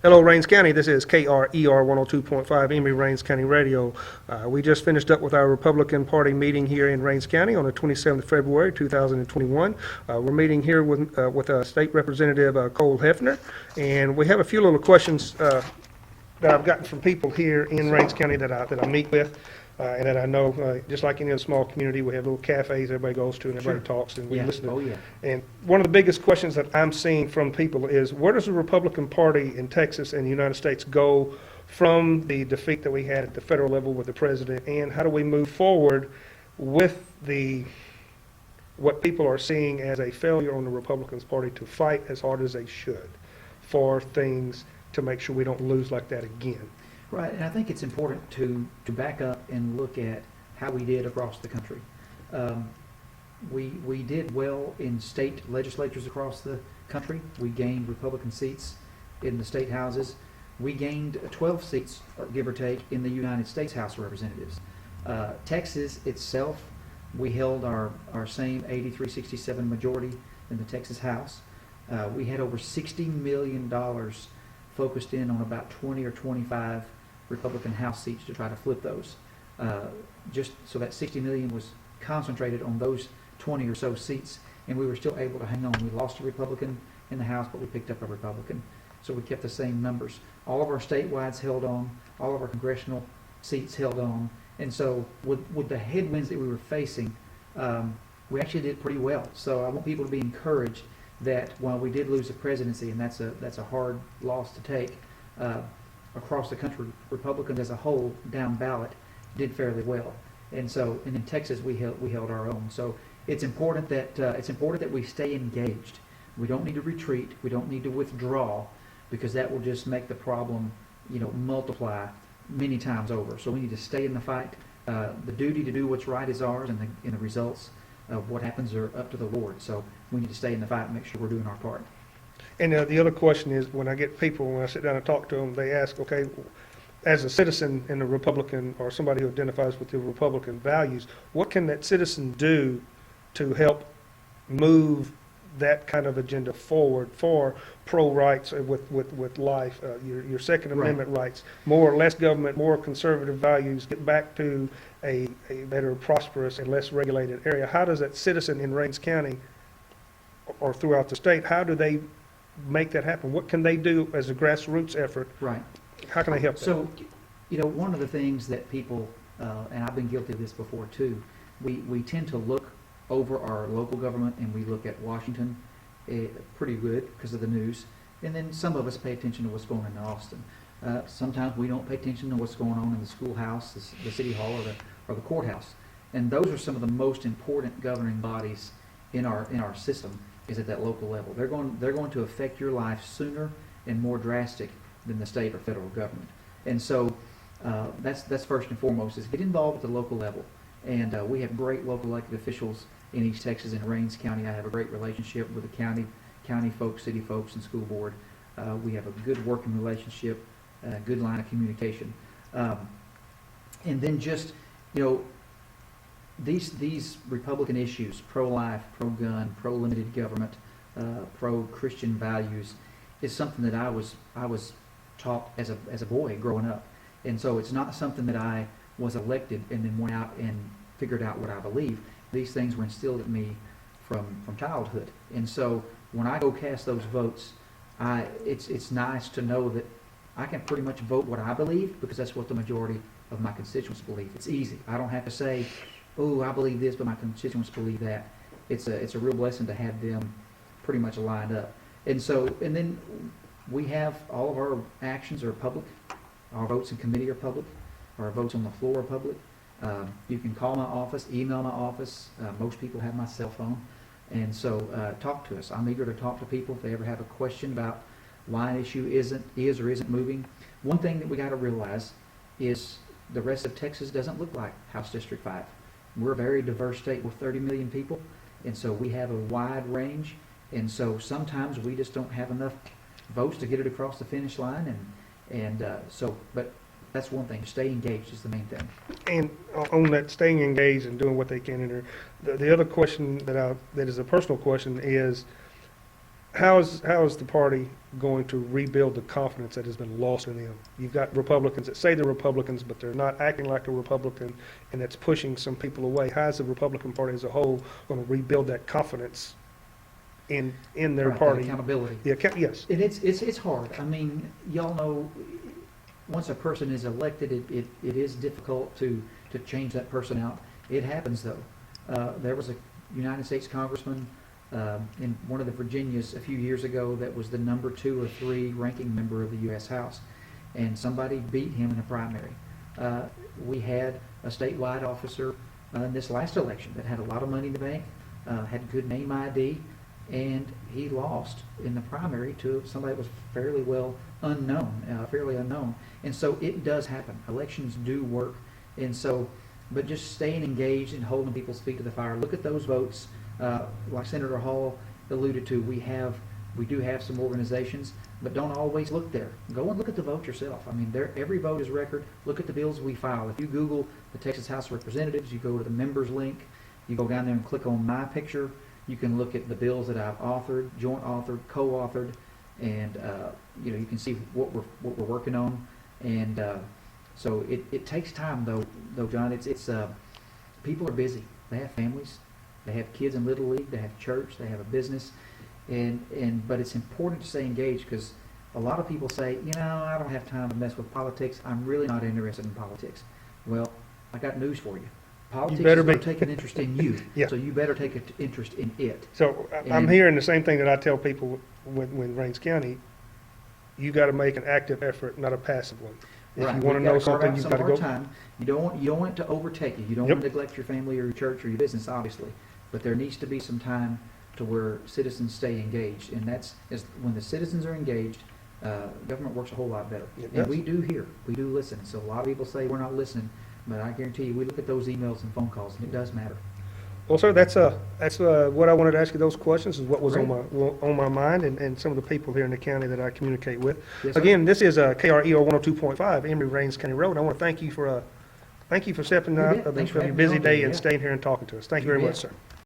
Hello, Rains County. This is KRER 102.5 Emory, Rains County Radio. We just finished up with our Republican Party meeting here in Rains County on the 27th of February, 2021. We're meeting here with State Representative Cole Hefner, and we have a few little questions that I've gotten from people here in Rains County that I meet with. And that I know, just like any other small community, we have little cafes everybody goes to and everybody talks and we listen to. Oh, yeah. And one of the biggest questions that I'm seeing from people is, where does the Republican Party in Texas and the United States go from the defeat that we had at the federal level with the president, and how do we move forward with what people are seeing as a failure on the Republican Party to fight as hard as they should for things to make sure we don't lose like that again? Right, and I think it's important to back up and look at how we did across the country. We did well in state legislatures across the country. We gained Republican seats in the state houses. We gained 12 seats, give or take, in the United States House of Representatives. Texas itself, we held our same 83-67 majority in the Texas House. We had over $60 million focused in on about 20 or 25 Republican House seats to try to flip those. Just so that $60 million was concentrated on those 20 or so seats, and we were still able to hang on. We lost a Republican in the House, but we picked up a Republican. So we kept the same numbers. All of our statewide held on, all of our congressional seats held on, and so with the headwinds that we were facing, we actually did pretty well. So I want people to be encouraged that while we did lose the presidency, and that's a hard loss to take, across the country, Republicans as a whole, down ballot, did fairly well. And in Texas, we held our own. So it's important that we stay engaged. We don't need to retreat. We don't need to withdraw, because that will just make the problem, multiply many times over. So we need to stay in the fight. The duty to do what's right is ours, and the results of what happens are up to the Lord. So we need to stay in the fight and make sure we're doing our part. And the other question is, when I sit down and talk to them, they ask, okay, as a citizen in the Republican, or somebody who identifies with the Republican values, what can that citizen do to help move that kind of agenda forward for pro-rights with life, your Second Amendment rights, more or less government, more conservative values, get back to a better prosperous and less regulated area? How does that citizen in Rains County or throughout the state, how do they make that happen? What can they do as a grassroots effort? Right. How can they help? So, one of the things that people, and I've been guilty of this before too, we tend to look over our local government and we look at Washington pretty good because of the news, and then some of us pay attention to what's going on in Austin. Sometimes we don't pay attention to what's going on in the schoolhouse, the city hall, or the courthouse, and those are some of the most important governing bodies in our system. Is at that local level. They're going to affect your life sooner and more drastic than the state or federal government. And so that's first and foremost, is get involved at the local level. And we have great local elected officials in East Texas and Rains County. I have a great relationship with the county folks, city folks, and school board. We have a good working relationship, a good line of communication. And then just, these Republican issues, pro-life, pro-gun, pro-limited government, pro-Christian values, is something that I was taught as a boy growing up, and so it's not something that I was elected and then went out and figured out what I believe. These things were instilled in me from childhood, and so when I go cast those votes, it's nice to know that I can pretty much vote what I believe, because that's what the majority of my constituents believe. It's easy. I don't have to say, oh, I believe this, but my constituents believe that. It's a real blessing to have them pretty much lined up. And then we have all of our actions are public. Our votes in committee are public. Our votes on the floor are public. You can call my office, email my office. Most people have my cell phone. And so talk to us. I'm eager to talk to people if they ever have a question about why an issue is or isn't moving. One thing that we got to realize is the rest of Texas doesn't look like House District 5. We're a very diverse state with 30 million people, and so we have a wide range, and so sometimes we just don't have enough votes to get it across the finish line, but that's one thing. Stay engaged is the main thing. And on that, staying engaged and doing what they can in there, the other question that is a personal question is, how is the party going to rebuild the confidence that has been lost in them? You've got Republicans that say they're Republicans, but they're not acting like a Republican, and that's pushing some people away. How is the Republican Party as a whole going to rebuild that confidence in their Right, that party? accountability. Yes. And it's hard. I mean, y'all know, once a person is elected, it is difficult to change that person out. It happens though. There was a United States congressman in one of the Virginias a few years ago that was the number 2 or 3 ranking member of the U.S. House, and somebody beat him in a primary. We had a statewide officer in this last election that had a lot of money in the bank, had good name ID, and he lost in the primary to somebody that was fairly fairly unknown. And so it does happen. Elections do work. And so, but just staying engaged and holding people's feet to the fire. Look at those votes. Like Senator Hall alluded to, we do have some organizations, but don't always look there. Go and look at the vote yourself. I mean, every vote is record. Look at the bills we file. If you Google the Texas House of Representatives, you go to the members link, you go down there and click on my picture. You can look at the bills that I've authored, joint authored, co-authored, and you can see what we're working on. And so it takes time though, John. It's people are busy. They have families. They have kids in Little League, they have church, they have a business, but it's important to stay engaged, because a lot of people say, I don't have time to mess with politics. I'm really not interested in politics. Well, I got news for you. Politics is going to take an interest in you, Yeah. so you better take an interest in it. So I'm hearing the same thing that I tell people when Rains County, you got to make an active effort, not a passive one. If Right. you want to We've know gotta carve something, out you've some got to more go. time. You don't want it to overtake you. You don't Yep. want to neglect your family or your church or your business, obviously. But there needs to be some time to where citizens stay engaged, and is when the citizens are engaged, government works a whole lot better. It And does. we do hear, we do listen. So a lot of people say we're not listening, but I guarantee you, we look at those emails and phone calls, and it does matter. Well, sir, that's what I wanted to ask you. Those questions is what was Great. on my mind, and some of the people here in the county that I communicate with. Yes, sir. Again, this is KRER 102.5, Emory, Rains County Road. I want to thank you for stepping You out bet. of Thanks for your having me busy on day today, and yeah. staying here and talking to us. Thank you You very bet. much, sir.